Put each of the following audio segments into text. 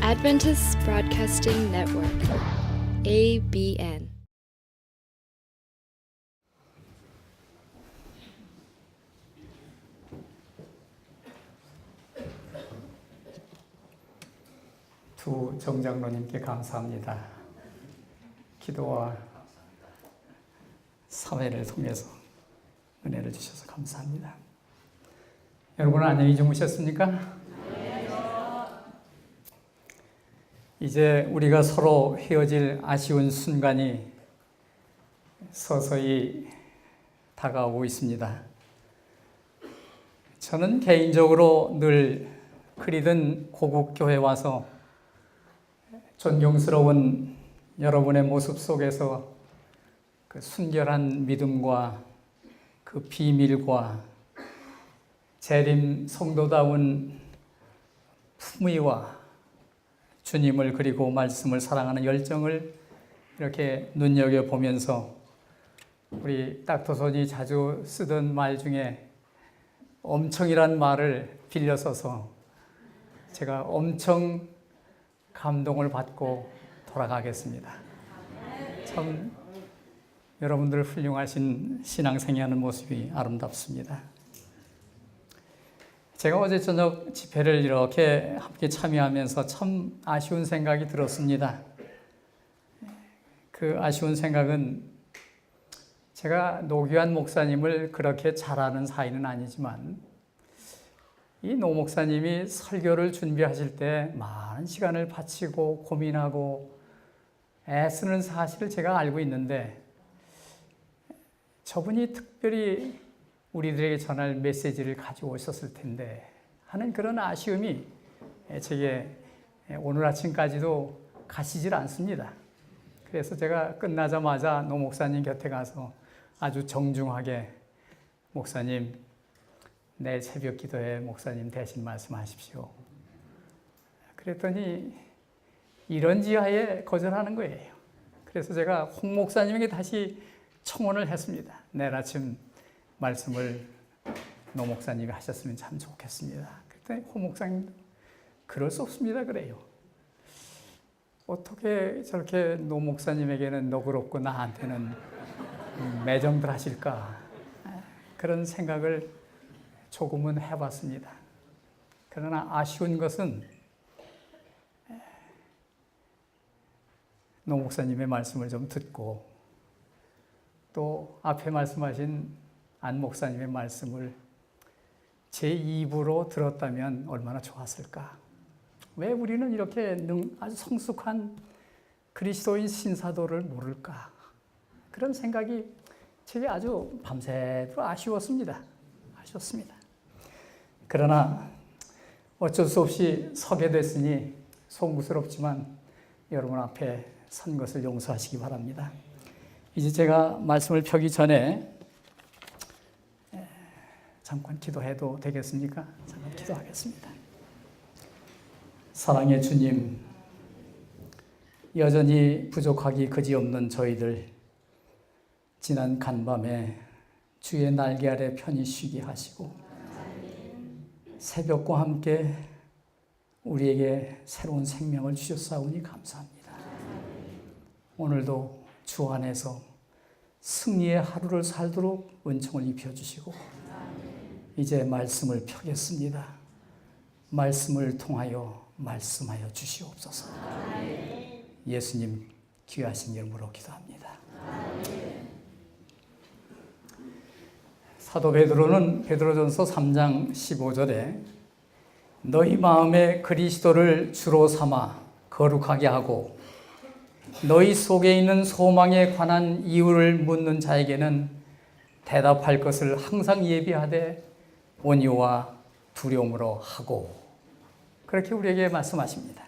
Adventist Broadcasting Network, ABN. 두 정장로님께 감사합니다. 기도와 사회를 통해서 은혜를 주셔서 감사합니다. 여러분 안녕히 주무셨습니까? 이제 우리가 서로 헤어질 아쉬운 순간이 서서히 다가오고 있습니다. 저는 개인적으로 늘 그리던 고국교회 와서 존경스러운 여러분의 모습 속에서 그 순결한 믿음과 그 비밀과 재림 성도다운 품위와 주님을 그리고 말씀을 사랑하는 열정을 이렇게 눈여겨보면서 우리 닥터손이 자주 쓰던 말 중에 엄청이란 말을 빌려 써서 제가 엄청 감동을 받고 돌아가겠습니다. 참 여러분들 훌륭하신 신앙생활하는 모습이 아름답습니다. 제가 어제 저녁 집회를 이렇게 함께 참여하면서 참 아쉬운 생각이 들었습니다. 그 아쉬운 생각은 제가 노규환 목사님을 그렇게 잘 아는 사이는 아니지만 이 노 목사님이 설교를 준비하실 때 많은 시간을 바치고 고민하고 애쓰는 사실을 제가 알고 있는데 저분이 특별히 우리들에게 전할 메시지를 가지고 오셨을 텐데 하는 그런 아쉬움이 제게 오늘 아침까지도 가시질 않습니다. 그래서 제가 끝나자마자 노 목사님 곁에 가서 아주 정중하게 목사님, 내일 새벽 기도에 목사님 대신 말씀하십시오. 그랬더니 이런 지하에 거절하는 거예요. 그래서 제가 홍 목사님에게 다시 청혼을 했습니다. 내일 아침 말씀을 노 목사님이 하셨으면 참 좋겠습니다. 그랬더니 홍 목사님도 그럴 수 없습니다 그래요. 어떻게 저렇게 노 목사님에게는 너그럽고 나한테는 매정들 하실까 그런 생각을 조금은 해봤습니다. 그러나 아쉬운 것은 노 목사님의 말씀을 좀 듣고 또 앞에 말씀하신 안 목사님의 말씀을 제 입으로 들었다면 얼마나 좋았을까. 왜 우리는 이렇게 아주 성숙한 그리스도인 신사도를 모를까. 그런 생각이 제게 아주 밤새도록 아쉬웠습니다. 그러나 어쩔 수 없이 서게 됐으니 송구스럽지만 여러분 앞에 선 것을 용서하시기 바랍니다. 이제 제가 말씀을 펴기 전에 잠깐 기도해도 되겠습니까? 잠깐 기도하겠습니다. 사랑의 주님, 여전히 부족하기 그지없는 저희들 지난 간밤에 주의 날개 아래 편히 쉬게 하시고 새벽과 함께 우리에게 새로운 생명을 주셨사오니 감사합니다. 오늘도 주 안에서 승리의 하루를 살도록 은총을 입혀주시고 이제 말씀을 펴겠습니다. 말씀을 통하여 말씀하여 주시옵소서. 예수님 귀하신 이름으로 기도합니다. 사도 베드로는 베드로전서 3장 15절에 너희 마음에 그리스도를 주로 삼아 거룩하게 하고 너희 속에 있는 소망에 관한 이유를 묻는 자에게는 대답할 것을 항상 예비하되 온유와 두려움으로 하고 그렇게 우리에게 말씀하십니다.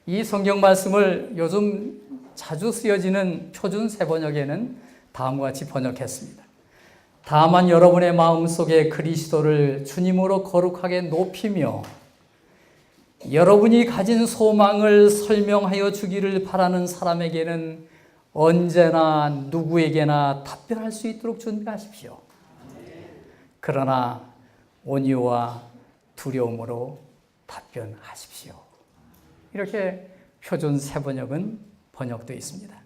이 성경 말씀을 요즘 자주 쓰여지는 표준 세번역에는 다음과 같이 번역했습니다. 다만 여러분의 마음속에 그리스도를 주님으로 거룩하게 높이며 여러분이 가진 소망을 설명하여 주기를 바라는 사람에게는 언제나 누구에게나 답변할 수 있도록 준비하십시오. 그러나 온유와 두려움으로 답변하십시오. 이렇게 표준 세번역은 번역되어 있습니다.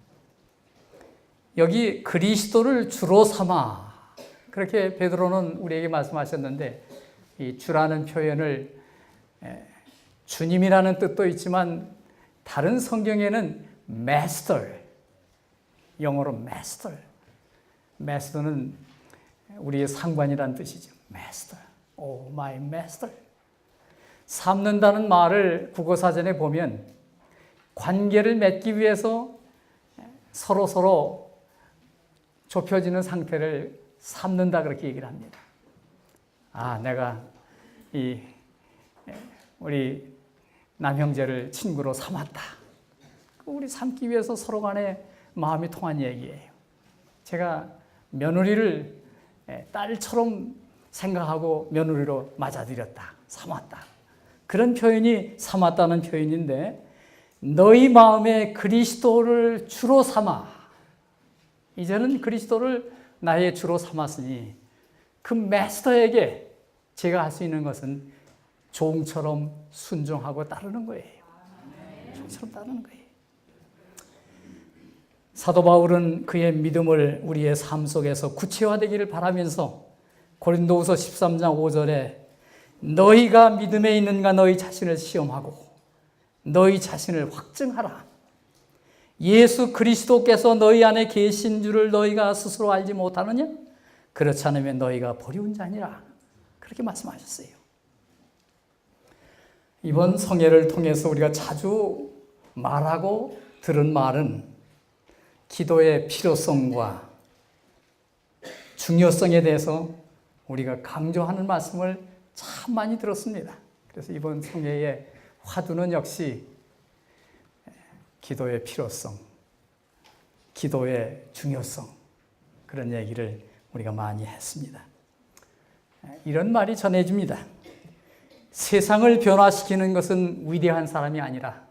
여기 그리스도를 주로 삼아 그렇게 베드로는 우리에게 말씀하셨는데 이 주라는 표현을 주님이라는 뜻도 있지만 다른 성경에는 Master, 영어로 Master는 우리의 상관이라는 뜻이죠. Master, oh my Master. 삼는다는 말을 국어사전에 보면 관계를 맺기 위해서 서로 좁혀지는 상태를 삼는다 그렇게 얘기를 합니다. 아, 내가 우리 남형제를 친구로 삼았다. 우리 삼기 위해서 서로 간에 마음이 통한 얘기예요. 제가 며느리를 딸처럼 생각하고 며느리로 맞아들였다. 삼았다. 그런 표현이 삼았다는 표현인데 너희 마음에 그리스도를 주로 삼아 이제는 그리스도를 나의 주로 삼았으니 그 마스터에게 제가 할 수 있는 것은 종처럼 순종하고 따르는 거예요. 종처럼 따르는 거예요. 사도 바울은 그의 믿음을 우리의 삶 속에서 구체화되기를 바라면서 고린도후서 13장 5절에 너희가 믿음에 있는가 너희 자신을 시험하고 너희 자신을 확증하라. 예수 그리스도께서 너희 안에 계신 줄을 너희가 스스로 알지 못하느냐? 그렇지 않으면 너희가 버리운 자니라. 그렇게 말씀하셨어요. 이번 성회를 통해서 우리가 자주 말하고 들은 말은 기도의 필요성과 중요성에 대해서 우리가 강조하는 말씀을 참 많이 들었습니다. 그래서 이번 성회의 화두는 역시 기도의 필요성, 기도의 중요성 그런 얘기를 우리가 많이 했습니다. 이런 말이 전해집니다. 세상을 변화시키는 것은 위대한 사람이 아니라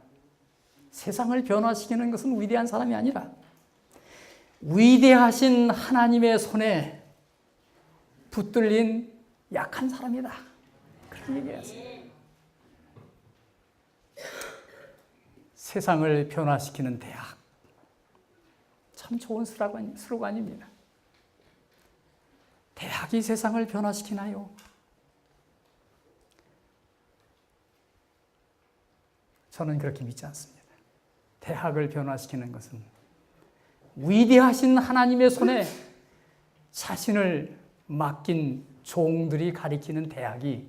세상을 변화시키는 것은 위대한 사람이 아니라 위대하신 하나님의 손에 붙들린 약한 사람이다. 그런 얘기였어요. 세상을 변화시키는 대학. 참 좋은 슬로건입니다. 대학이 세상을 변화시키나요? 저는 그렇게 믿지 않습니다. 대학을 변화시키는 것은 위대하신 하나님의 손에 자신을 맡긴 종들이 가리키는 대학이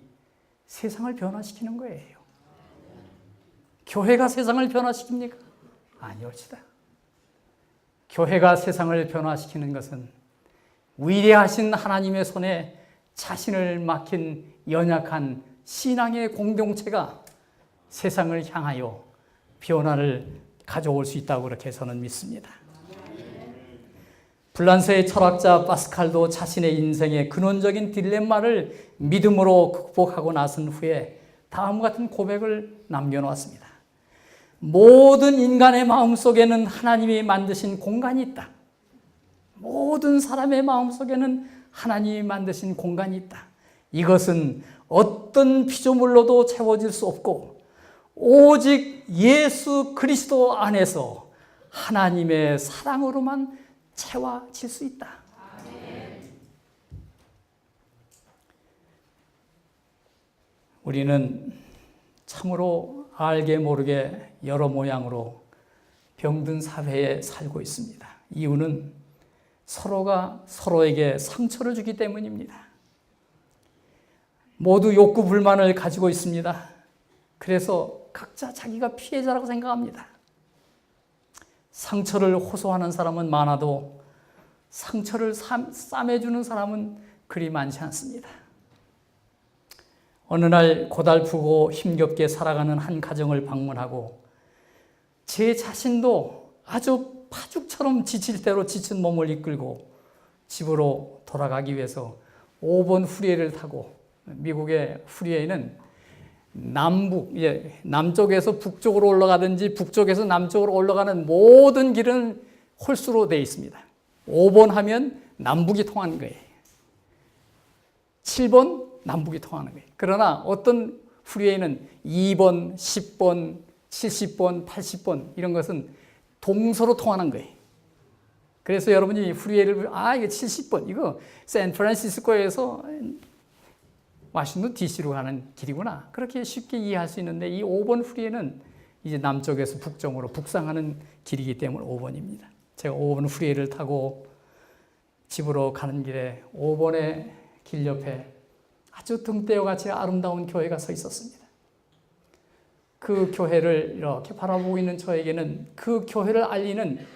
세상을 변화시키는 거예요. 교회가 세상을 변화시킵니까? 아니올지다. 교회가 세상을 변화시키는 것은 위대하신 하나님의 손에 자신을 맡긴 연약한 신앙의 공동체가 세상을 향하여 변화를 가져올 수 있다고 그렇게 저는 믿습니다. 불란서의 철학자 파스칼도 자신의 인생의 근원적인 딜레마를 믿음으로 극복하고 나선 후에 다음과 같은 고백을 남겨놓았습니다. 모든 인간의 마음속에는 하나님이 만드신 공간이 있다. 모든 사람의 마음속에는 하나님이 만드신 공간이 있다. 이것은 어떤 피조물로도 채워질 수 없고 오직 예수 그리스도 안에서 하나님의 사랑으로만 채워질 수 있다. 우리는 참으로 알게 모르게 여러 모양으로 병든 사회에 살고 있습니다. 이유는 서로가 서로에게 상처를 주기 때문입니다. 모두 욕구 불만을 가지고 있습니다. 그래서 각자 자기가 피해자라고 생각합니다. 상처를 호소하는 사람은 많아도 상처를 싸매주는 사람은 그리 많지 않습니다. 어느 날 고달프고 힘겹게 살아가는 한 가정을 방문하고 제 자신도 아주 파죽처럼 지칠 대로 지친 몸을 이끌고 집으로 돌아가기 위해서 5번 후리에를 타고 미국의 후리에는 남쪽에서 북쪽으로 올라가든지 북쪽에서 남쪽으로 올라가는 모든 길은 홀수로 되어 있습니다. 5번 하면 남북이 통하는 거예요. 7번 남북이 통하는 거예요. 그러나 어떤 후리에는 2번, 10번, 70번, 80번 이런 것은 동서로 통하는 거예요. 그래서 여러분이 프리웨이를 이거 70번 이거 샌프란시스코에서 워싱턴 DC로 가는 길이구나. 그렇게 쉽게 이해할 수 있는데 이 5번 프리웨이는 이제 남쪽에서 북쪽으로 북상하는 길이기 때문에 5번입니다. 제가 5번 프리웨이를 타고 집으로 가는 길에 5번의 길 옆에 아주 등대와같이 아름다운 교회가 서 있었습니다. 그 교회를 이렇게 바라보고 있는 저에게는 그 교회를 알리는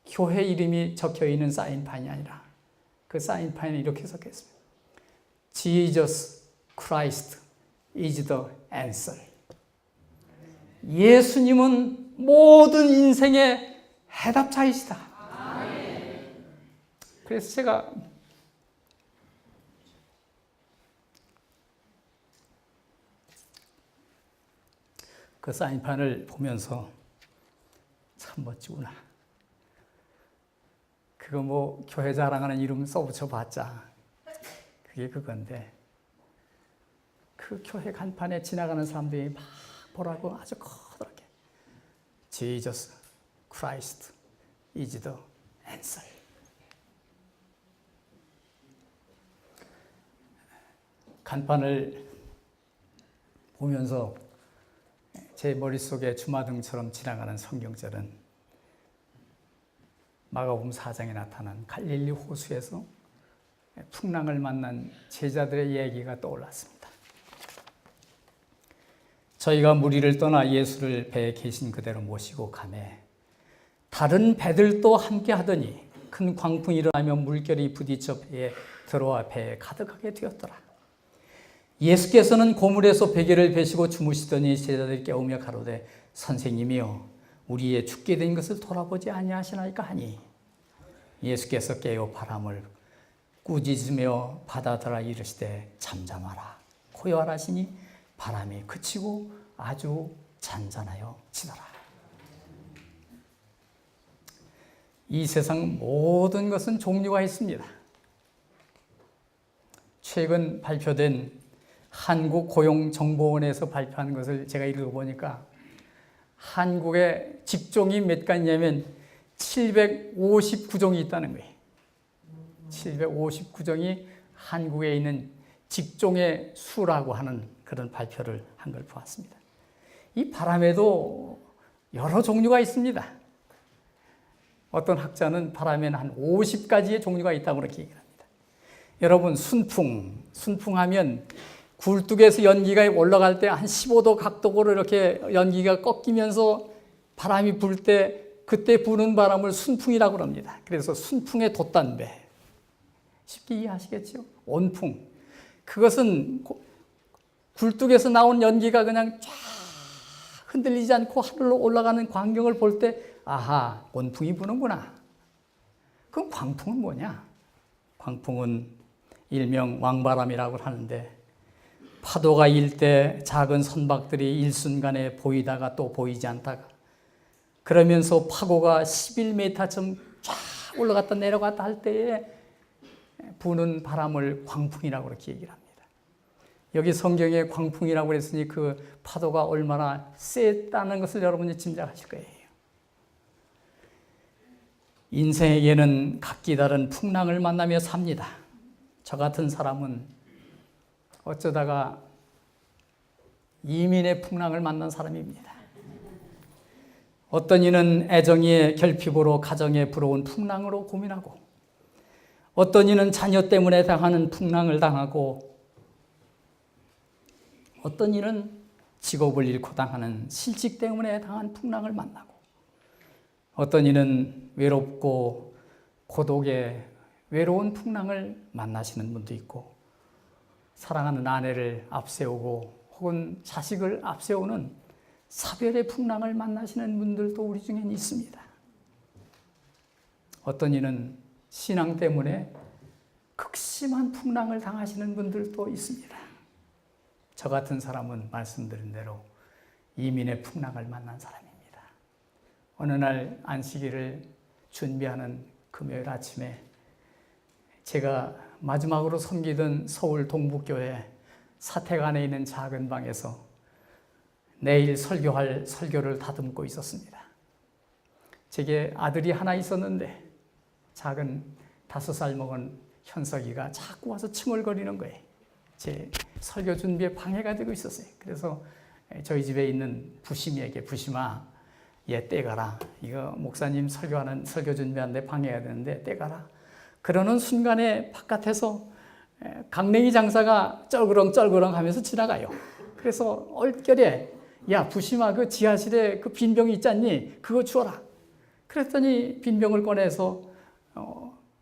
교회 이름이 적혀 있는 사인판이 아니라 그 사인판에 이렇게 적혀 있습니다. Jesus Christ is the answer. 예수님은 모든 인생의 해답자이시다. 그래서 제가 그 사인판을 보면서 참 멋지구나. 그거 뭐 교회 자랑하는 이름 써붙여봤자 그게 그건데 그 교회 간판에 지나가는 사람들이 막 보라고 아주 커다랗게 Jesus Christ is the answer. 간판을 보면서 제 머릿속에 주마등처럼 지나가는 성경절은 마가복음 4장에 나타난 갈릴리 호수에서 풍랑을 만난 제자들의 얘기가 떠올랐습니다. 저희가 무리를 떠나 예수를 배에 계신 그대로 모시고 가매 다른 배들도 함께 하더니 큰 광풍이 일어나며 물결이 부딪혀 배에 들어와 배에 가득하게 되었더라. 예수께서는 고물에서 베개를 베시고 주무시더니 제자들이 깨우며 가로되 선생님이여 우리의 죽게 된 것을 돌아보지 아니하시나이까 하니 예수께서 깨어 바람을 꾸짖으며 바다더라 이르시되 잠잠하라 고요하라시니 바람이 그치고 아주 잔잔하여 지더라. 이 세상 모든 것은 종류가 있습니다. 최근 발표된 한국고용정보원에서 발표한 것을 제가 읽어보니까 한국의 직종이 몇 가지냐면 759종이 있다는 거예요. 759종이 한국에 있는 직종의 수라고 하는 그런 발표를 한 걸 보았습니다. 이 바람에도 여러 종류가 있습니다. 어떤 학자는 바람에는 한 50가지의 종류가 있다고 그렇게 얘기합니다. 여러분 순풍하면 굴뚝에서 연기가 올라갈 때 한 15도 각도로 이렇게 연기가 꺾이면서 바람이 불 때 그때 부는 바람을 순풍이라고 합니다. 그래서 순풍의 돛단배. 쉽게 이해하시겠죠? 온풍. 그것은 굴뚝에서 나온 연기가 그냥 쫙 흔들리지 않고 하늘로 올라가는 광경을 볼 때 아하, 온풍이 부는구나. 그럼 광풍은 뭐냐? 광풍은 일명 왕바람이라고 하는데 파도가 일 때 작은 선박들이 일순간에 보이다가 또 보이지 않다가 그러면서 파고가 11m쯤 쫙 올라갔다 내려갔다 할 때에 부는 바람을 광풍이라고 그렇게 얘기를 합니다. 여기 성경에 광풍이라고 했으니 그 파도가 얼마나 셌다는 것을 여러분이 짐작하실 거예요. 인생에게는 각기 다른 풍랑을 만나며 삽니다. 저 같은 사람은 어쩌다가 이민의 풍랑을 만난 사람입니다. 어떤 이는 애정의 결핍으로 가정에 불어온 풍랑으로 고민하고 어떤 이는 자녀 때문에 당하는 풍랑을 당하고 어떤 이는 직업을 잃고 당하는 실직 때문에 당한 풍랑을 만나고 어떤 이는 외롭고 고독의 외로운 풍랑을 만나시는 분도 있고 사랑하는 아내를 앞세우고 혹은 자식을 앞세우는 사별의 풍랑을 만나시는 분들도 우리 중엔 있습니다. 어떤 이는 신앙 때문에 극심한 풍랑을 당하시는 분들도 있습니다. 저 같은 사람은 말씀드린 대로 이민의 풍랑을 만난 사람입니다. 어느 날 안식일을 준비하는 금요일 아침에 제가 마지막으로 섬기던 서울 동북교회 사택 안에 있는 작은 방에서 내일 설교할 설교를 다듬고 있었습니다. 제게 아들이 하나 있었는데 작은 5살 먹은 현석이가 자꾸 와서 칭얼거리는 거예요. 제 설교 준비에 방해가 되고 있었어요. 그래서 저희 집에 있는 부심이에게, 부심아, 얘 떼가라. 이거 목사님 설교하는 설교 준비하는데 방해가 되는데 떼가라. 그러는 순간에 바깥에서 강냉이 장사가 쩔그렁 하면서 지나가요. 그래서 얼결에 야 부심아, 그 지하실에 그 빈병이 있지 않니? 그거 주워라. 그랬더니 빈병을 꺼내서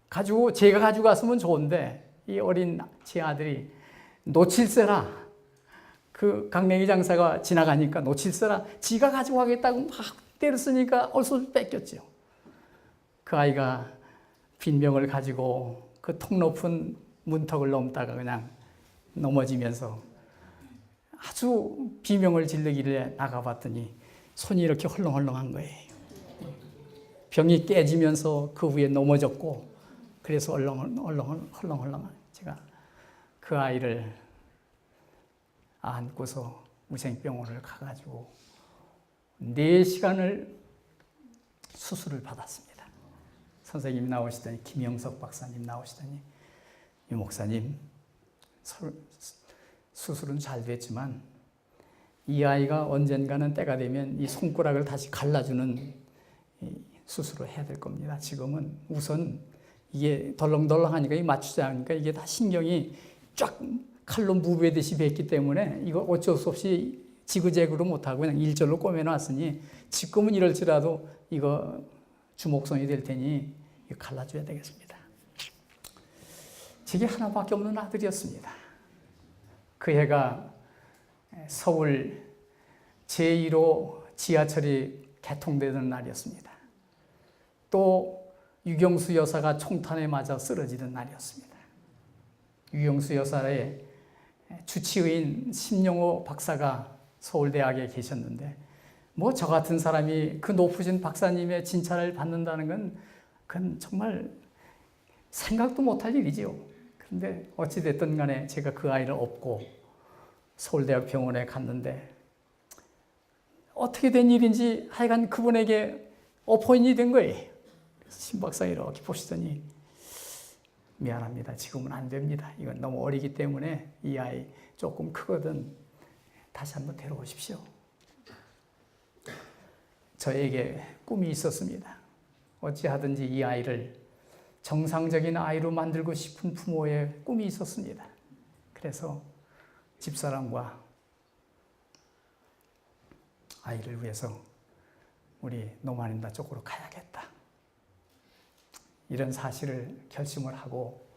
가지고 제가 가지고 갔으면 좋은데 이 어린 제 아들이 놓칠세라. 그 강냉이 장사가 지나가니까 놓칠세라. 지가 가지고 가겠다고 막 때렸으니까 얼쏘 뺏겼죠. 그 아이가 빈병을 가지고 그 통 높은 문턱을 넘다가 그냥 넘어지면서 아주 비명을 지르길래 나가봤더니 손이 이렇게 헐렁헐렁한 거예요. 병이 깨지면서 그 위에 넘어졌고, 그래서 헐렁헐렁 제가 그 아이를 안고서 무생병원을 가가지고 4시간을 수술을 받았습니다. 선생님이 나오시더니, 김영석 박사님 나오시더니, 유 목사님, 수술은 잘 됐지만 이 아이가 언젠가는 때가 되면 이 손가락을 다시 갈라주는 수술을 해야 될 겁니다. 지금은 우선 이게 덜렁덜렁하니까 이 맞추지 않으니까 이게 다 신경이 쫙 칼로 무베듯이 뱉기 때문에 이거 어쩔 수 없이 지그재그로 못하고 그냥 일절로 꼬매놨으니 지금은 이럴지라도 이거 주목성이 될 테니 이거 갈라줘야 되겠습니다. 제게 하나밖에 없는 아들이었습니다. 그 해가 서울 제1호 지하철이 개통되는 날이었습니다. 또 유경수 여사가 총탄에 맞아 쓰러지는 날이었습니다. 유경수 여사의 주치의인 심영호 박사가 서울대학에 계셨는데 뭐 저 같은 사람이 그 높으신 박사님의 진찰을 받는다는 건 그건 정말 생각도 못할 일이지요. 그런데 어찌됐든 간에 제가 그 아이를 업고 서울대학 병원에 갔는데 어떻게 된 일인지 하여간 그분에게 어포인이 된 거예요. 심 박사가 이렇게 보시더니 미안합니다. 지금은 안 됩니다. 이건 너무 어리기 때문에 이 아이 조금 크거든 다시 한번 데려오십시오. 저에게 꿈이 있었습니다. 어찌하든지 이 아이를 정상적인 아이로 만들고 싶은 부모의 꿈이 있었습니다. 그래서 집사람과 아이를 위해서 우리 노마린다 쪽으로 가야겠다. 이런 사실을 결심을 하고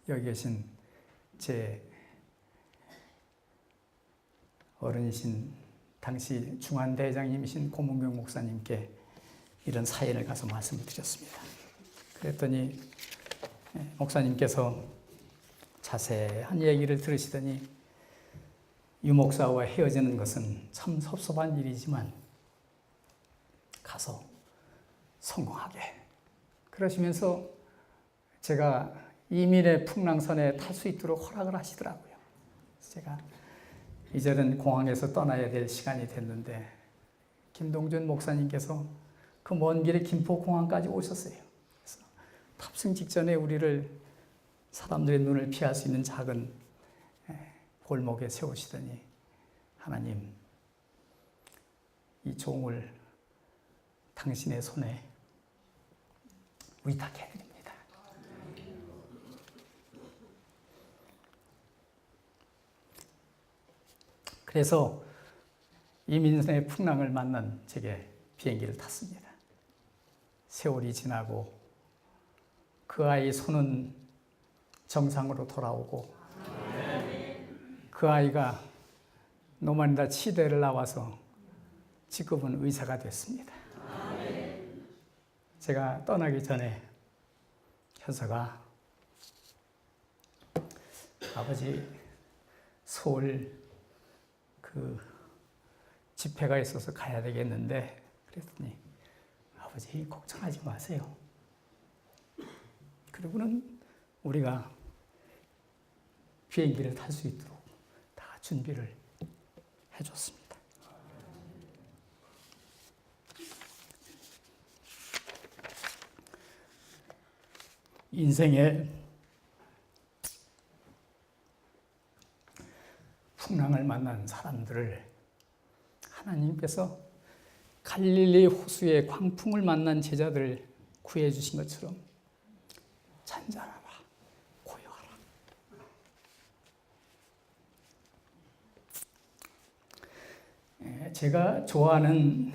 여기 계신 제 어른이신 당시 중환대장님이신 고문경 목사님께 이런 사연을 가서 말씀을 드렸습니다. 그랬더니 목사님께서 자세한 얘기를 들으시더니 유 목사와 헤어지는 것은 참 섭섭한 일이지만 가서 성공하게 그러시면서 제가 이민의 풍랑선에 탈 수 있도록 허락을 하시더라고요. 제가 이제는 공항에서 떠나야 될 시간이 됐는데 김동준 목사님께서 그 먼 길에 김포공항까지 오셨어요. 그래서 탑승 직전에 우리를 사람들의 눈을 피할 수 있는 작은 골목에 세우시더니 하나님, 이 종을 당신의 손에 위탁해드립니다. 그래서 이민의 풍랑을 만난 제게 비행기를 탔습니다. 세월이 지나고 그 아이 손은 정상으로 돌아오고 그 아이가 노마린다 치대를 나와서 지금은 의사가 됐습니다. 제가 떠나기 전에 현서가 아버지 서울 그 집회가 있어서 가야 되겠는데 그랬더니 아버지 걱정하지 마세요. 그리고는 우리가 비행기를 탈 수 있도록 다 준비를 해줬습니다. 인생의 풍랑을 만난 사람들을 하나님께서 갈릴리 호수의 광풍을 만난 제자들을 구해주신 것처럼 잔잔하라, 고요하라. 제가 좋아하는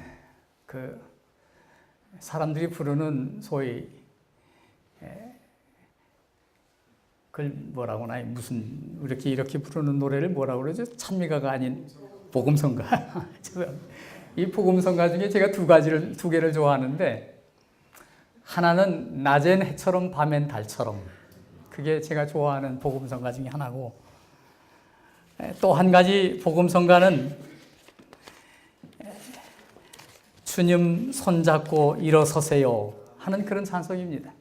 그 사람들이 부르는 소위 그걸 뭐라고 하나, 무슨 이렇게 부르는 노래를 뭐라고 그러죠? 찬미가가 아닌 복음성가. 이 복음성가 중에 제가 두 개를 좋아하는데, 하나는 낮엔 해처럼 밤엔 달처럼, 그게 제가 좋아하는 복음성가 중에 하나고, 또 한 가지 복음성가는 주님 손잡고 일어서세요 하는 그런 찬송입니다.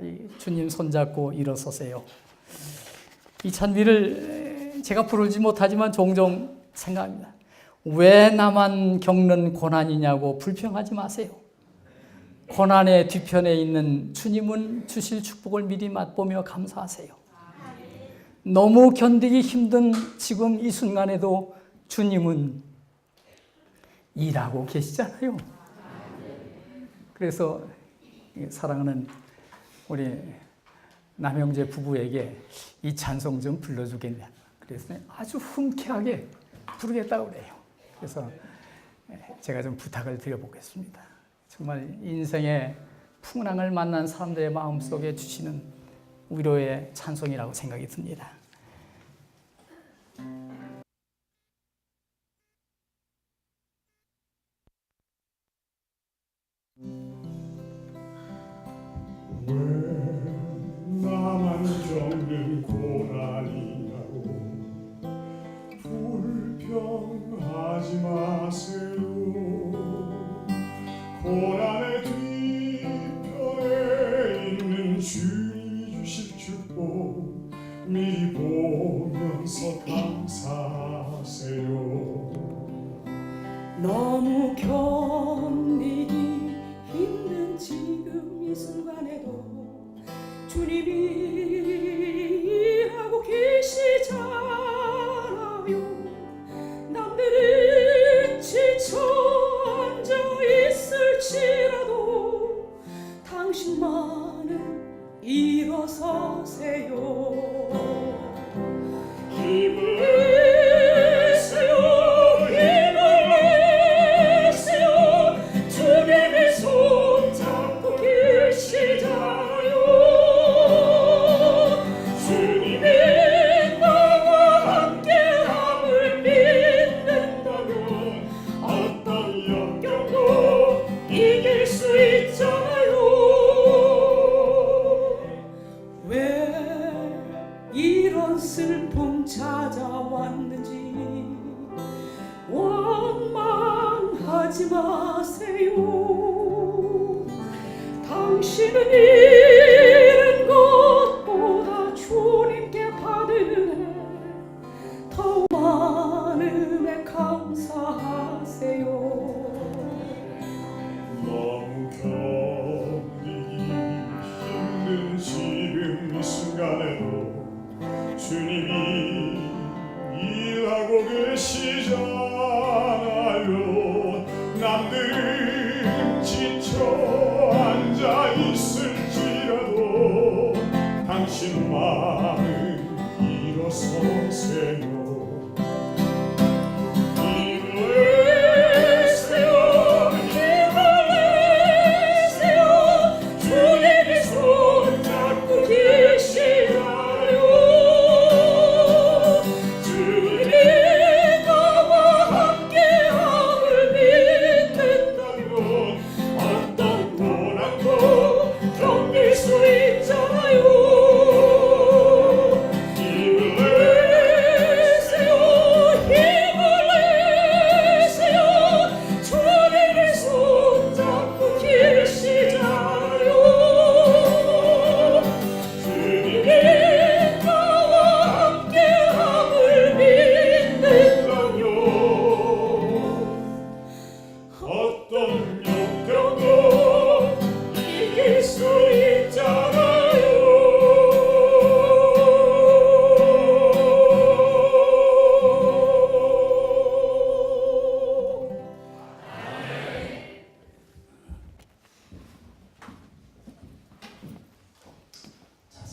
이 주님 손잡고 일어서세요. 이 찬미를 제가 부르지 못하지만 종종 생각합니다. 왜 나만 겪는 고난이냐고 불평하지 마세요. 고난의 뒤편에 있는 주님은 주실 축복을 미리 맛보며 감사하세요. 너무 견디기 힘든 지금 이 순간에도 주님은 일하고 계시잖아요. 그래서 사랑하는 우리 남형제 부부에게 이 찬송 좀 불러주겠냐. 그래서 아주 흔쾌하게 부르겠다고 그래요. 그래서 제가 좀 부탁을 드려보겠습니다. 정말 인생의 풍랑을 만난 사람들의 마음속에 주시는 위로의 찬송이라고 생각이 듭니다. 왜 나만 겪는 고난이냐고 불평하지 마세요. 고난의 뒤편에 있는 주님이 주실 축복 미리 보면서 감사하세요. 너무 견디기 힘든 지금 이 순간에도 주님이 일하고 계시잖아요. 남들은 지쳐 앉아 있을지라도 당신만은 일어서세요. 힘을 내세요. 힘을 내세요. 주님의 손 잡고 계시잖아요. 주님이 나와 함께함을 믿는다면 어떤 역경도 이길 수 있잖아요. 왜 이런 슬픔 찾아왔는지 원망하지 마세요. 당신은 잃은 것보다 주님께 받은 더 많음에 감사하세요. 너무 견디기 힘든 지금 이 순간에도 주님이 일하고 계시잖아요. 남들은 지쳐 앉아 있을지라도 당신만은 일어서세요.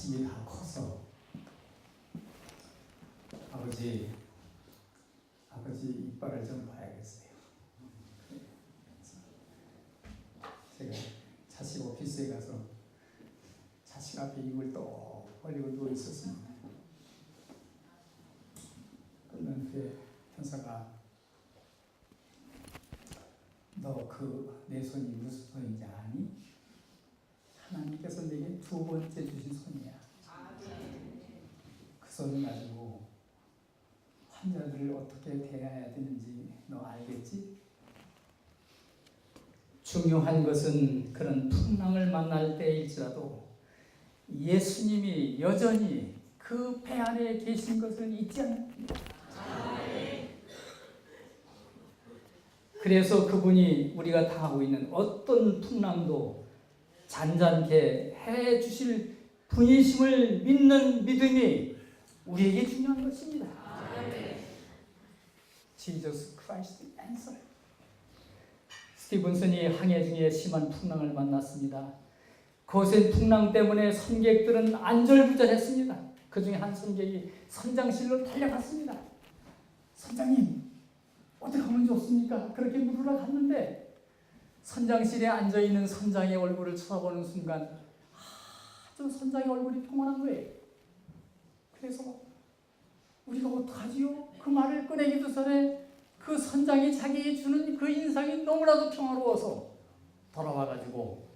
숨이 다 커서 아버지 이빨을 좀 봐야겠어요. 제가 자식 오피스에 가서 자식 앞에 입을 떡 벌리고 누워 있었습니다. 끝난 후에 현사가 너 내 손이 무슨 손인지 아니? 하나님께서 내게 2번째 주신 손이야. 그 손을 가지고 환자들을 어떻게 대해야 되는지 너 알겠지? 중요한 것은 그런 풍랑을 만날 때일지라도 예수님이 여전히 그 배 안에 계신 것을 잊지 않습니다. 그래서 그분이 우리가 당하고 있는 어떤 풍랑도 잔잔케 해 주실 분이심을 믿는 믿음이 우리에게 중요한 것입니다. Jesus Christ answer. 스티븐슨이 항해 중에 심한 풍랑을 만났습니다. 거센 풍랑 때문에 선객들은 안절부절했습니다. 그 중에 한 선객이 선장실로 달려갔습니다. 선장님, 어떻게 하면 좋습니까? 그렇게 물으러 갔는데 선장실에 앉아있는 선장의 얼굴을 쳐다보는 순간 아주 선장의 얼굴이 평온한 거예요. 그래서 우리가 어떡하지요? 그 말을 꺼내기도 전에 그 선장이 자기에게 주는 그 인상이 너무나도 평화로워서 돌아와가지고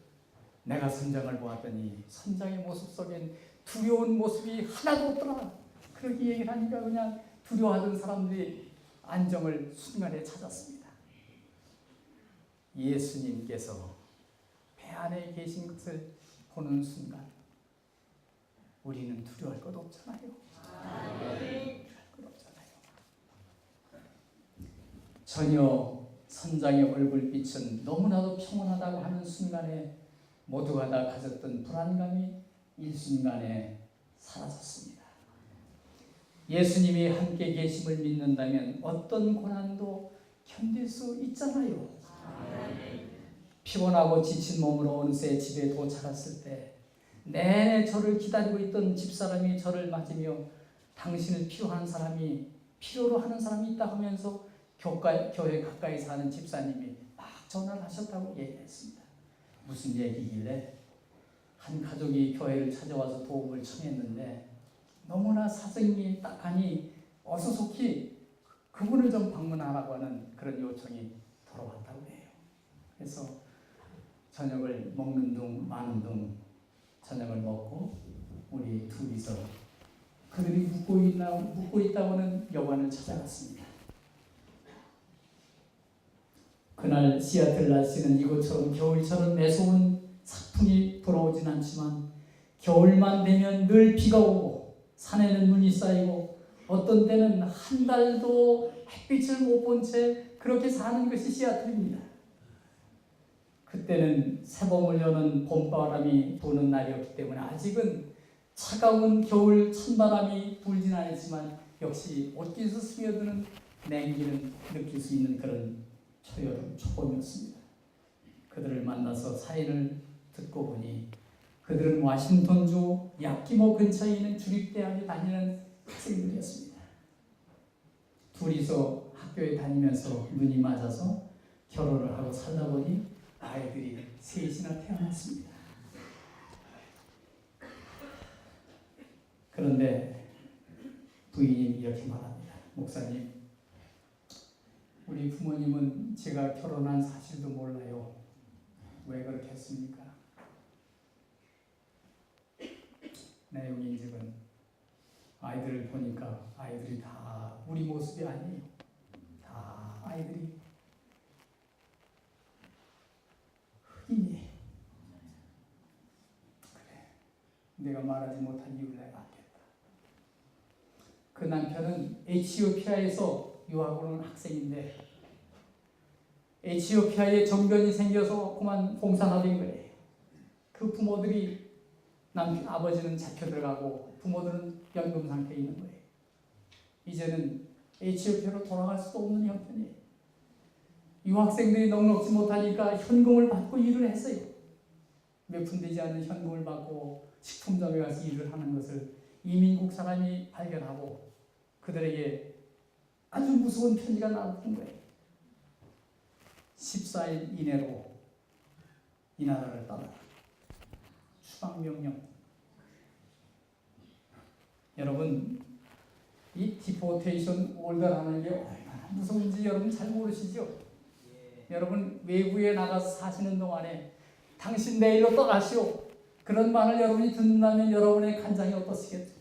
내가 선장을 보았더니 선장의 모습 속엔 두려운 모습이 하나도 없더라. 그렇게 얘기를 하니까 그냥 두려워하던 사람들이 안정을 순간에 찾았습니다. 예수님께서 배 안에 계신 것을 보는 순간 우리는 두려워할 것 없잖아요. 두려워할 것 없잖아요. 전혀 선장의 얼굴빛은 너무나도 평온하다고 하는 순간에 모두가 다 가졌던 불안감이 일순간에 사라졌습니다. 예수님이 함께 계심을 믿는다면 어떤 고난도 견딜 수 있잖아요. 피곤하고 지친 몸으로 어느새 집에 도착했을 때 내내 저를 기다리고 있던 집사람이 저를 맞으며 당신을 필요한 사람이 필요로 하는 사람이 있다 하면서 교회 가까이 사는 집사님이 막 전화를 하셨다고 얘기했습니다. 무슨 얘기길래 한 가족이 교회를 찾아와서 도움을 청했는데 너무나 사정이 딱하니 어서 속히 그분을 좀 방문하라고 하는 그런 요청이 돌아왔다고 해요. 그래서 저녁을 먹는 둥 마는 둥 저녁을 먹고 우리 둘이서 그들이 묵고 있다고는 여관을 찾아갔습니다. 그날 시애틀 날씨는 이곳처럼 겨울처럼 매서운 사풍이 불어오진 않지만 겨울만 되면 늘 비가 오고 산에는 눈이 쌓이고 어떤 때는 한 달도 햇빛을 못 본 채 그렇게 사는 것이 시애틀입니다. 그때는 새봄을 여는 봄바람이 부는 날이었기 때문에 아직은 차가운 겨울 찬바람이 불진 않았지만 역시 옷깃에서 스며드는 냉기는 느낄 수 있는 그런 초여름 초봄이었습니다. 그들을 만나서 사인을 듣고 보니 그들은 워싱턴주 야키모 근처에 있는 주립대학에 다니는 학생들이었습니다. 둘이서 학교에 다니면서 눈이 맞아서 결혼을 하고 살다 보니 아이들이 셋이나 태어났습니다. 그런데 부인이 이렇게 말합니다. 목사님, 우리 부모님은 제가 결혼한 사실도 몰라요. 왜 그렇게 했습니까? 내용인 즉은 아이들을 보니까 아이들이 다 우리 모습이 아니에요. 다 아이들이 흑인이에요. 그래, 내가 말하지 못한 이유를 내가 알겠다. 그 남편은 에티오피아에서 유학 오는 학생인데 에티오피아에 정변이 생겨서 그만 봉사하던 거예요. 그 부모들이 아버지는 잡혀 들어가고 부모들은 연금 상태에 있는 거예요. 이제는 에티오피아로 돌아갈 수도 없는 형편이에요. 유학생들이 넉넉지 못하니까 현금을 받고 일을 했어요. 몇 푼 되지 않는 현금을 받고 식품점에 가서 일을 하는 것을 이민국 사람이 발견하고 그들에게 아주 무서운 편지가 나왔던 거예요. 14일 이내로 이 나라를 떠나라. 추방명령. 여러분, 이 디포테이션 올더라는 게 얼마나 무서운지 여러분 잘 모르시죠? 여러분 외국에 나가서 사시는 동안에 당신 내일로 떠나시오. 그런 말을 여러분이 듣는다면 여러분의 간장이 어떠시겠죠?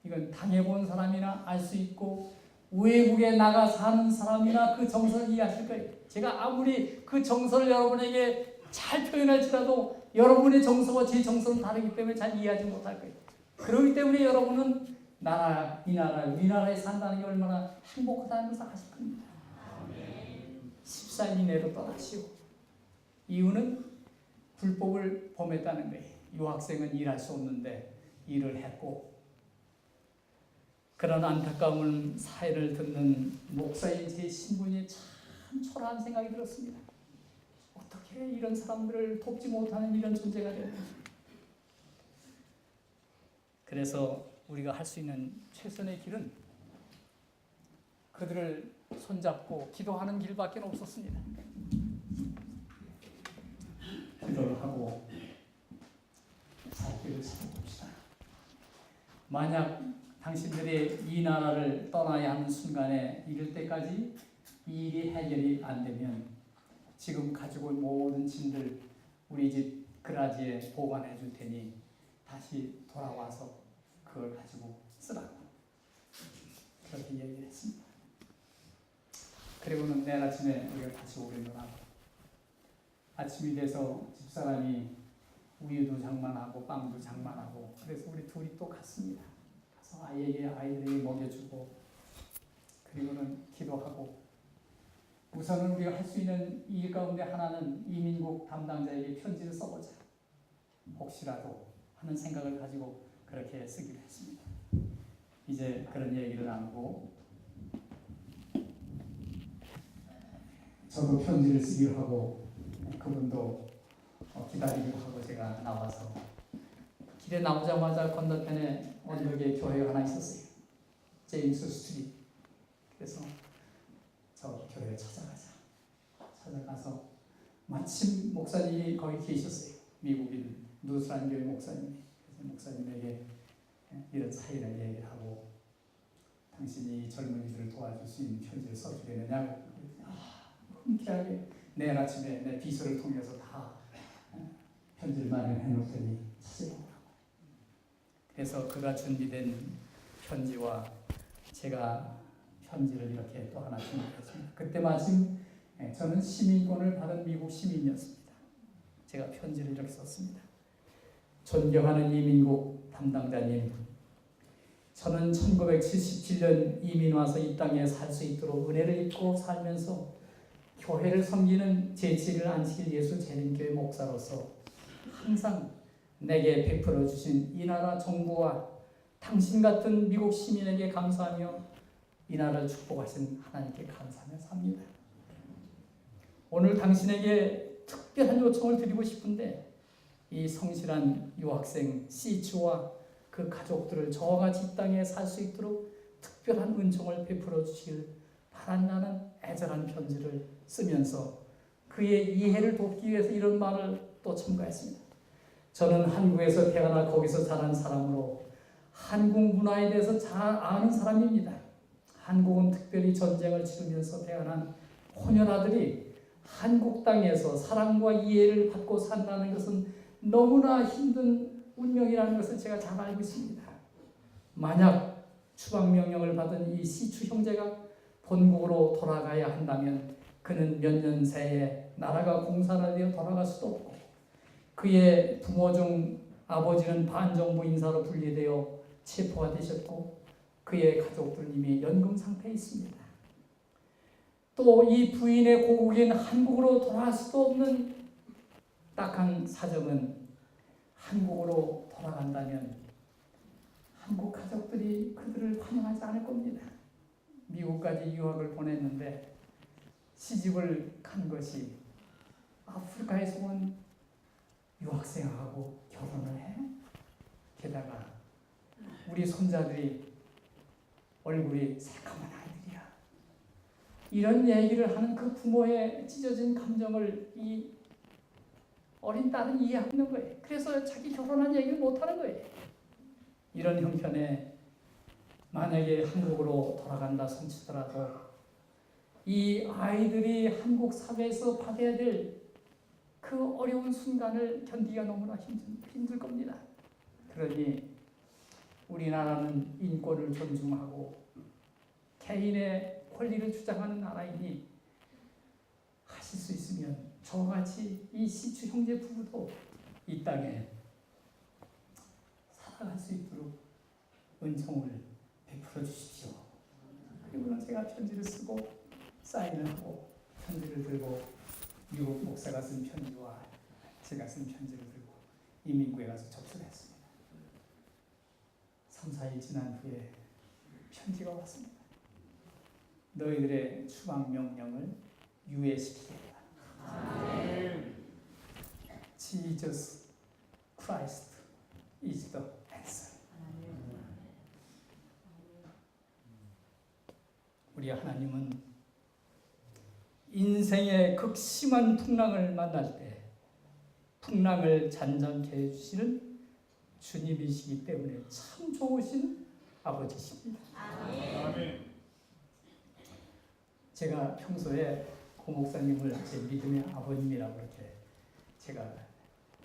이건 당해본 사람이나 알 수 있고 외국에 나가 사는 사람이나 그 정서를 이해하실 거예요. 제가 아무리 그 정서를 여러분에게 잘 표현할지라도 여러분의 정서와 제 정서는 다르기 때문에 잘 이해하지 못할 거예요. 그렇기 때문에 여러분은 우리나라에 산다는 게 얼마나 행복하다는 것을 아실 겁니다. 14일 이내로 떠나시오. 이유는 불법을 범했다는 거예요. 유학생은 일할 수 없는데 일을 했고, 그런 안타까운 사회를 듣는 목사인 제 신분이 참 초라한 생각이 들었습니다. 어떻게 이런 사람들을 돕지 못하는 이런 존재가 되는지. 그래서 우리가 할 수 있는 최선의 길은 그들을 손잡고 기도하는 길밖에 없었습니다. 기도를 하고 살 길을 찾아봅시다. 만약 당신들이 이 나라를 떠나야 하는 순간에 이를 때까지 이 일이 해결이 안 되면 지금 가지고 온 모든 짐들 우리 집 그라지에 보관해 줄 테니 다시 돌아와서 그걸 가지고 쓰라고 그렇게 얘기를 했습니다. 그리고는 내일 아침에 우리가 다시 오려고 아침이 돼서 집사람이 우유도 장만하고 빵도 장만하고 그래서 우리 둘이 또 갔습니다. 가서 아이들에게 먹여주고 그리고는 기도하고 우선은 우리가 할 수 있는 일 가운데 하나는 이민국 담당자에게 편지를 써보자. 혹시라도 하는 생각을 가지고 그렇게 쓰기로 했습니다. 이제 그런 얘기를 나누고 저도 편지를 쓰기로 하고 그분도 기다리기로 하고 제가 나와서 길에 나오자마자 건너편에 언덕에 교회가 하나 있었어요. 제임스 스트리트. 그래서 저 교회에 찾아가서 마침 목사님이 거기 계셨어요. 미국인 누스란 교회 목사님이. 그래서 목사님에게 이런 사연을 얘기를 하고 당신이 젊은이들을 도와줄 수 있는 편지를 써주겠느냐고 흔쾌하게 내일 아침에 내 비서를 통해서 다 편지를 마련해 놓을 테니 찾아보라고. 그래서 그가 준비된 편지와 제가 편지를 이렇게 또 하나 준비했습니다. 그때 마침 저는 시민권을 받은 미국 시민이었습니다. 제가 편지를 이렇게 썼습니다. 존경하는 이민국 담당자님, 저는 1977년 이민 와서 이 땅에 살 수 있도록 은혜를 입고 살면서 교회를 섬기는 제7일 안식일 예수 재림교회 목사로서 항상 내게 베풀어 주신 이 나라 정부와 당신 같은 미국 시민에게 감사하며 이 나라를 축복하신 하나님께 감사하며 삽니다. 오늘 당신에게 특별한 요청을 드리고 싶은데 이 성실한 유학생 시추와 그 가족들을 저와 같이 이 땅에 살 수 있도록 특별한 은총을 베풀어 주시길 바란다는 애절한 편지를 쓰면서 그의 이해를 돕기 위해서 이런 말을 또 첨가했습니다. 저는 한국에서 태어나 거기서 자란 사람으로 한국 문화에 대해서 잘 아는 사람입니다. 한국은 특별히 전쟁을 치르면서 태어난 혼혈아들이 한국 땅에서 사랑과 이해를 받고 산다는 것은 너무나 힘든 운명이라는 것을 제가 잘 알고 있습니다. 만약 추방명령을 받은 이 시추 형제가 본국으로 돌아가야 한다면 그는 몇 년 새에 나라가 공산화되어 돌아갈 수도 없고 그의 부모 중 아버지는 반정부 인사로 분리되어 체포가 되셨고 그의 가족들은 이미 연금 상태에 있습니다. 또 이 부인의 고국인 한국으로 돌아갈 수도 없는 딱한 사정은 한국으로 돌아간다면 한국 가족들이 그들을 환영하지 않을 겁니다. 미국까지 유학을 보냈는데 시집을 간 것이 아프리카에서 온 유학생하고 결혼을 해? 게다가 우리 손자들이 얼굴이 새까만 아이들이야. 이런 얘기를 하는 그 부모의 찢어진 감정을 이 어린 딸은 이해하고 있는 거예요. 그래서 자기 결혼한 얘기를 못하는 거예요. 이런 형편에 만약에 한국으로 돌아간다 손치더라도 이 아이들이 한국 사회에서 받아야 될 그 어려운 순간을 견디기가 너무나 힘들 겁니다. 그러니 우리나라는 인권을 존중하고 개인의 권리를 주장하는 나라이니 하실 수 있으면 저와 같이 이 시추 형제 부부도 이 땅에 살아갈 수 있도록 은총을 베풀어 주십시오. 그리고는 제가 편지를 쓰고 사인을 하고 편지를 들고 미국 목사가 쓴 편지와 제가 쓴 편지를 들고 이민구에 가서 접수를 했습니다. 3, 4일 지난 후에 편지가 왔습니다. 너희들의 추방 명령을 유예시키겠다. Jesus Christ is the answer. 우리 하나님은 인생의 극심한 풍랑을 만날 때 풍랑을 잔잔케 해주시는 주님이시기 때문에 참 좋으신 아버지십니다. 아멘. 제가 평소에 고 목사님을 제 믿음의 아버님이라고 이렇게 제가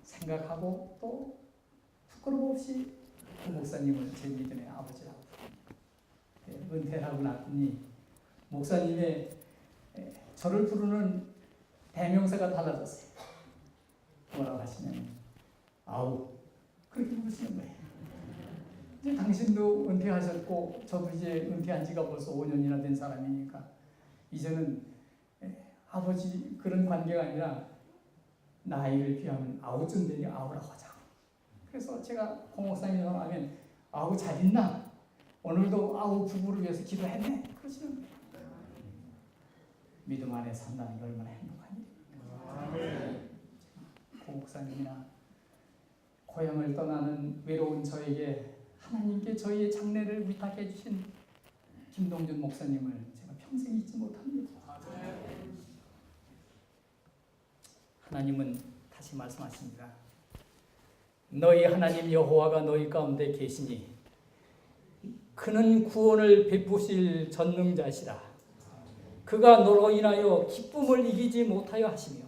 생각하고 또 부끄러움 없이 고 목사님을 제 믿음의 아버지라고 은퇴를 하고 났더니 목사님의 저를 부르는 대명사가 달라졌어요. 뭐라고 하시냐면 아우 그렇게 부르시는 거예요. 이제 당신도 은퇴하셨고 저도 이제 은퇴한 지가 벌써 5년이나 된 사람이니까 이제는 아버지 그런 관계가 아니라 나이를 비하면 아우쯤 되니 아우라고 하자고. 그래서 제가 고 목사님 하면 아우 잘 있나? 오늘도 아우 부부를 위해서 기도했네. 그러시는 거예요. 믿음 안에 산다는 게 얼마나 행복한 일입니까? 고 목사님이나 고향을 떠나는 외로운 저에게 하나님께 저희의 장례를 위탁해 주신 김동준 목사님을 제가 평생 잊지 못합니다. 하나님은 다시 말씀하십니다. 너희 하나님 여호와가 너희 가운데 계시니 그는 구원을 베푸실 전능자시라. 그가 너로 인하여 기쁨을 이기지 못하여 하시며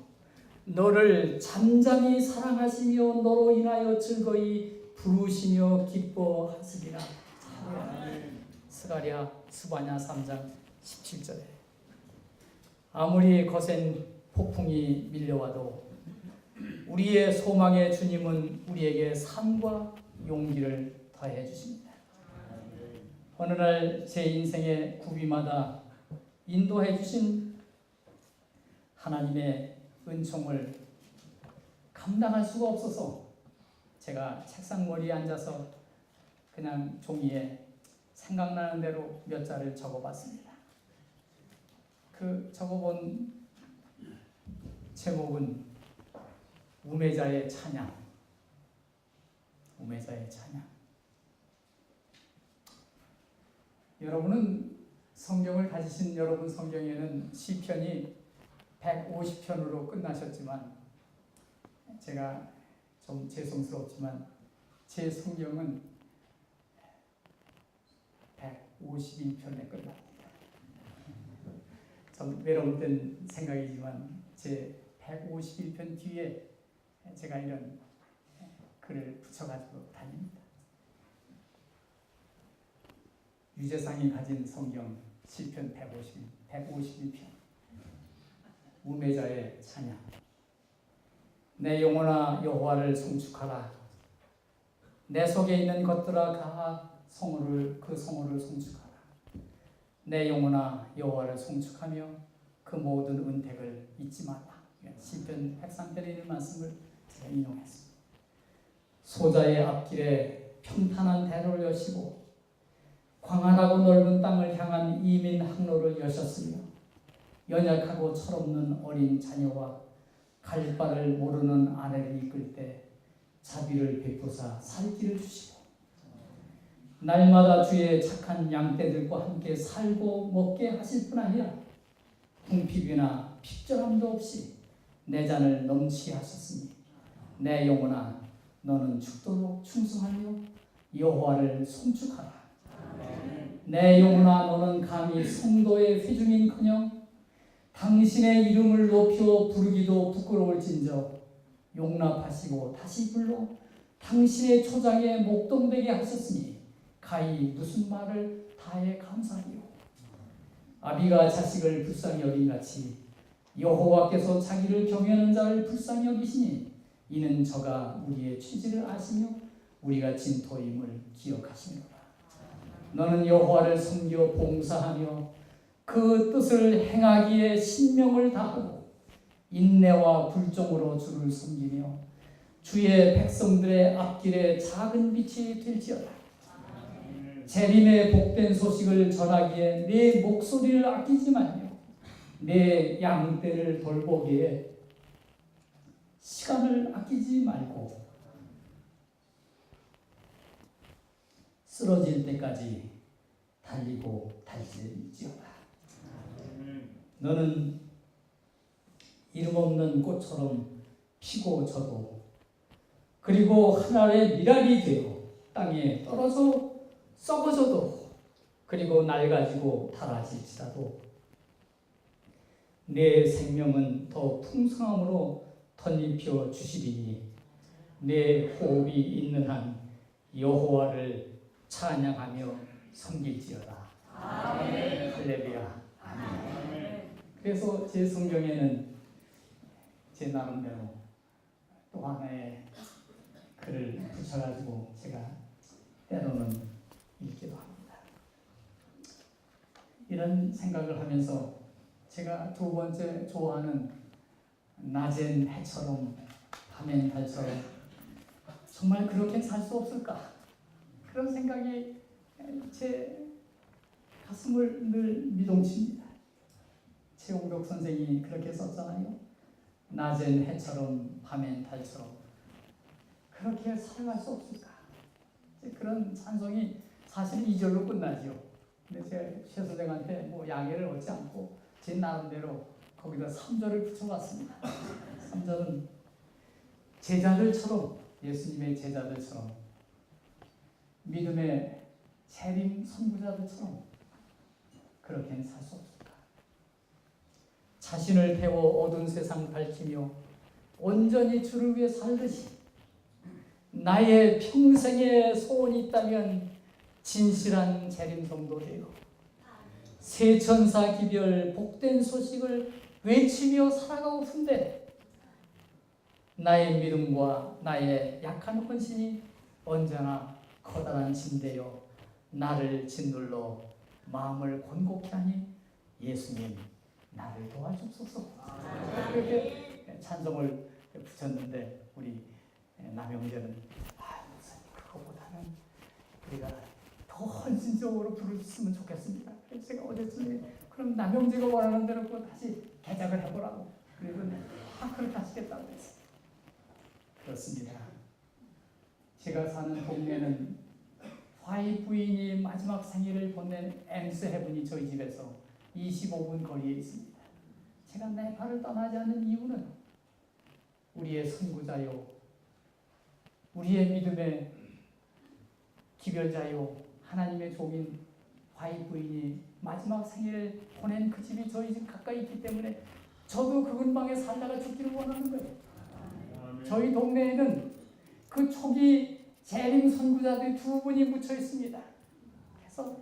너를 잠잠히 사랑하시며 너로 인하여 즐거이 부르시며 기뻐하시리라. 스가랴 스바냐 3장 17절에 아무리 거센 폭풍이 밀려와도 우리의 소망의 주님은 우리에게 삶과 용기를 더해 주십니다. 어느 날 제 인생의 구비마다 인도해 주신 하나님의 은총을 감당할 수가 없어서 제가 책상 머리에 앉아서 그냥 종이에 생각나는 대로 몇 자를 적어봤습니다. 그 적어본 제목은 우매자의 찬양. 우매자의 찬양. 여러분은 성경을 가지신 여러분 성경에는 시편이 150편으로 끝나셨지만 제가 좀 죄송스럽지만 제 성경은 151편에 끝납니다. 좀 외로운 생각이지만 제 151편 뒤에 제가 이런 글을 붙여가지고 다닙니다. 유재상이 가진 성경 시편 151편 우매자의 찬양. 내 영혼아 여호와를 송축하라. 내 속에 있는 것들아 다 그 성호를 송축하라. 내 영혼아 여호와를 송축하며 그 모든 은택을 잊지 말라. 시편 103편에 있는 말씀을 제가 인용했습니다. 소자의 앞길에 평탄한 대로를 여시고 광활하고 넓은 땅을 향한 이민 항로를 여셨으며 연약하고 철없는 어린 자녀와 갈 바를 모르는 아내를 이끌 때 자비를 베푸사 살 길을 주시고 날마다 주의 착한 양떼들과 함께 살고 먹게 하실 뿐 아니라 궁핍이나 핍절함도 없이 내 잔을 넘치게 하셨으니 내 영혼아 너는 죽도록 충성하며 여호와를 송축하라. 내 영혼아 너는 감히 성도의 회중인커녕 당신의 이름을 높여 부르기도 부끄러울진저 용납하시고 다시 불러 당신의 초장에 목동되게 하셨으니 가히 무슨 말을 다해 감사하리요. 아비가 자식을 불쌍히 여김같이 여호와께서 자기를 경외하는 자를 불쌍히 여기시니 이는 저가 우리의 취지를 아시며 우리가 진토임을 기억하시노라. 너는 여호와를 섬겨 봉사하며 그 뜻을 행하기에 신명을 다하고 인내와 굴종으로 주를 섬기며 주의 백성들의 앞길에 작은 빛이 될지어다. 재림의 복된 소식을 전하기에 내 목소리를 아끼지 말며 내 양떼를 돌보기에 시간을 아끼지 말고 쓰러질 때까지 달리고 달릴지어다. 너는 이름 없는 꽃처럼 피고 져도 그리고 하늘의 미랄이 되어 땅에 떨어져 썩어져도 그리고 낡아지고 닳아질지라도 내 생명은 더 풍성함으로 덧입혀 주시리니 내 호흡이 있는 한 여호와를 찬양하며 섬길지어다. 아멘. 할렐루야. 아멘. 그래서 제 성경에는 제 나름대로 또 하나의 글을 붙여가지고 제가 때로는 읽기도 합니다. 이런 생각을 하면서 제가 두 번째 좋아하는 낮엔 해처럼 밤엔 달처럼 정말 그렇게 살 수 없을까? 그런 생각이 제 가슴을 늘 미동칩니다. 최홍덕 선생이 그렇게 썼잖아요. 낮엔 해처럼 밤엔 달처럼 그렇게 살아갈 수 없을까? 그런 찬송이 사실 2절로 끝나죠. 근데 제가 최 선생한테 뭐 양해를 얻지 않고 제 나름대로 거기다 3절을 붙여봤습니다. 3절은 제자들처럼 예수님의 제자들처럼 믿음의 재림 선구자들처럼 그렇게는 살 수 없을까? 자신을 태워 어두운 세상 밝히며 온전히 주를 위해 살듯이 나의 평생의 소원이 있다면 진실한 재림 성도 되어 새 천사 기별 복된 소식을 외치며 살아가고 싶은데 나의 믿음과 나의 약한 헌신이 언제나 커다란 짐되어 나를 짓눌러 마음을 곤곡히 하니 예수님 나를 도와주소서. 그렇게 찬송을 붙였는데 우리 남영재는 목사님 그거보다는 우리가 더 헌신적으로 부르셨으면 좋겠습니다. 그래서 제가 어제쯤에 그럼 남영재가 원하는 대로 그거 다시 개작을 해보라고 그랬더니 그렇게 하시겠다고 했어요. 그렇습니다. 제가 사는 동네는 화이 부인이 마지막 생일을 보낸 엠스 헤븐이 저희 집에서 25분 거리에 있습니다. 제가 네팔을 떠나지 않는 이유는 우리의 선구자요, 우리의 믿음의 기별자요, 하나님의 종인 화이 부인이 마지막 생일을 보낸 그 집이 저희 집 가까이 있기 때문에 저도 그 근방에 살다가 죽기를 원하는 거예요. 저희 동네에는 그 초기 재림 선구자들이 2분이 묻혀 있습니다. 그래서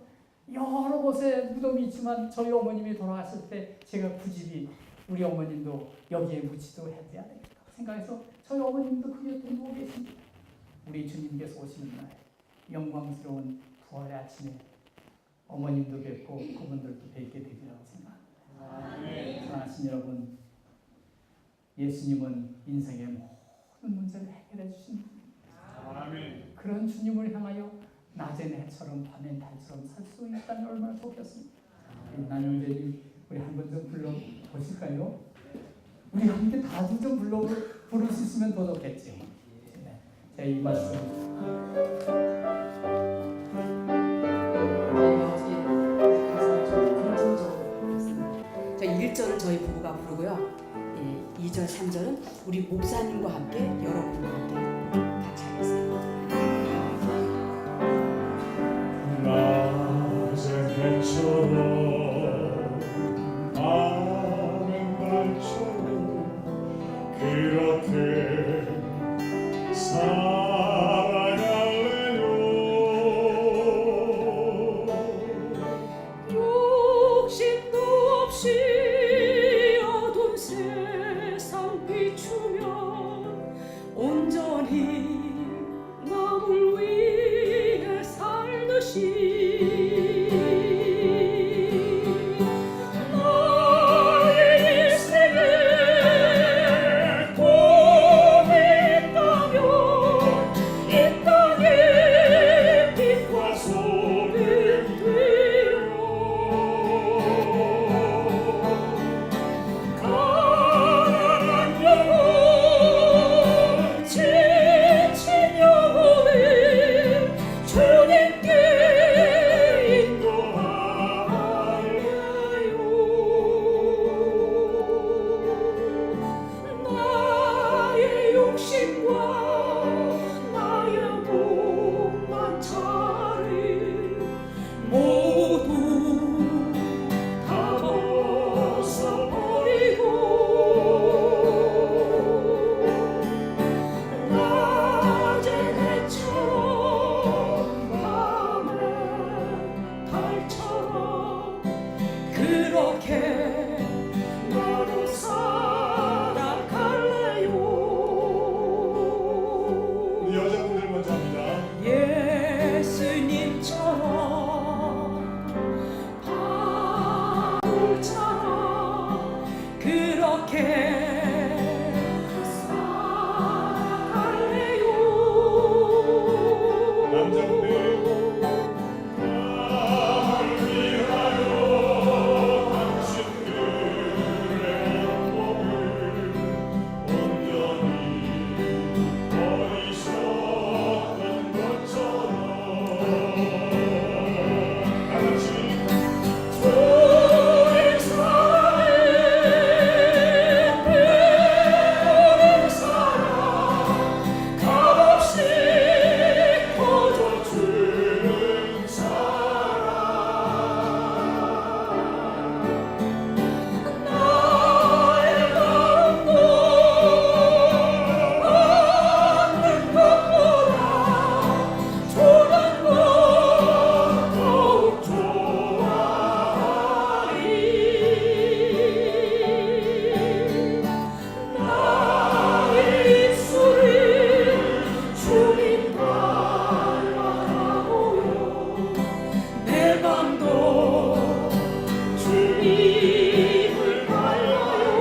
여러 곳에 무덤이 있지만 저희 어머님이 돌아가실 때 제가 그 집이 우리 어머님도 여기에 묻히도록 해야 되겠다 생각해서 저희 어머님도 그 곁에 누워 계십니다. 우리 주님께서 오시는 날 영광스러운 부활의 아침에 어머님도 뵙고 그분들도 뵙게 되리라고 생각합니다. 사랑하신 여러분, 예수님은 인생의 모든 문제를 해결해 주신 분입니다. 그런 주님을 향하여 낮엔 해처럼 밤엔 달처럼 살 수 있다면 얼마나 좋겠습니까? 남영재님 우리 한번 좀 불러보실까요? 우리 함께 다 좀 부를 수 있으면 더 좋겠죠. 네. 이 말씀. 자, 1절은 저희 부부가 부르고요. 2절, 3절은 우리 목사님과 함께 여러분과 함께 같이 하겠습니다. 낮의 해처럼 밤의 달처럼 그렇게 살아갈래요. 욕심도 없이 어두운 세상 비추며 온전히 남을 위해 살듯이 나의 인생에 꿈이 있다면 이 땅에 빛과 소리 되어 가난한 영혼 지친 영혼을 주님께 인도하려요. 나의 욕심과 나의 못난 차를 모두 다 벗어버리고 낮의 해처럼 밤의 달처럼 그렇게 나도 살아갈래요. 우리 여자분들 먼저 합니다. 예수님처럼 바울처럼 그렇게 살아갈래요. 남자분들 나를 위하여 당신들의 몸을 온전히 버리셨던 것처럼 다같이 주의 사랑에 배부른 사랑 값없이 거저주는 사랑 나의 마음도 얻는 것보다 주는 것 더욱 좋아하리. 나의 입술이 주님 닮아가고요. 내 맘도 주님을 닮아요.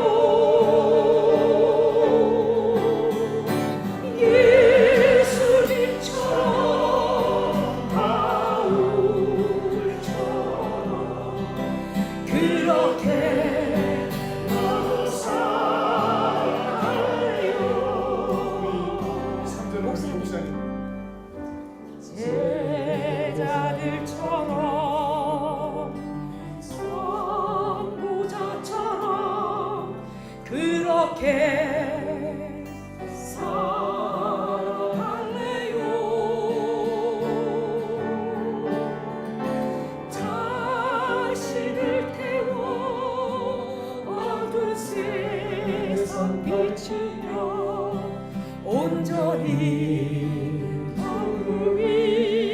예수님처럼 바울처럼 그렇게 나도 살아갈래요. 3절 목사님 제자들처럼 선구자처럼 그렇게 살아갈래요. 자신을 태워 어두운 세상 비추며 온전히 나를 위해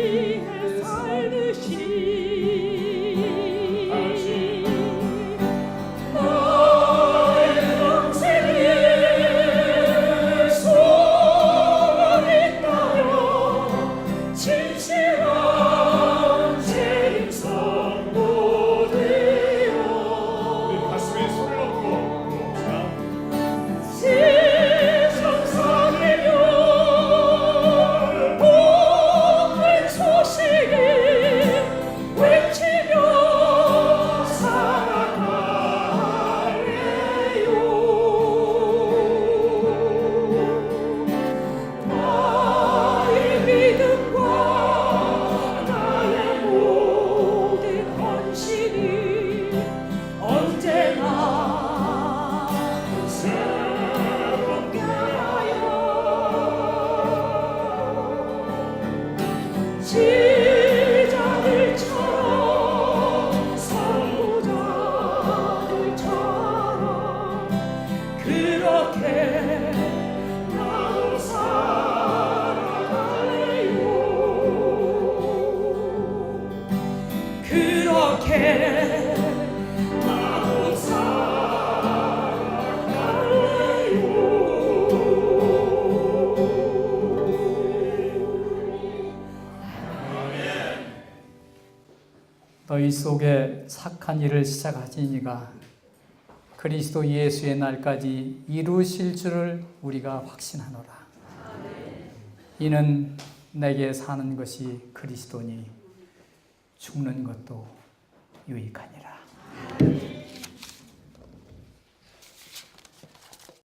너희 속에 착한 일을 시작하시니가 그리스도 예수의 날까지 이루실 줄을 우리가 확신하노라. 이는 내게 사는 것이 그리스도니 죽는 것도 유익하니라.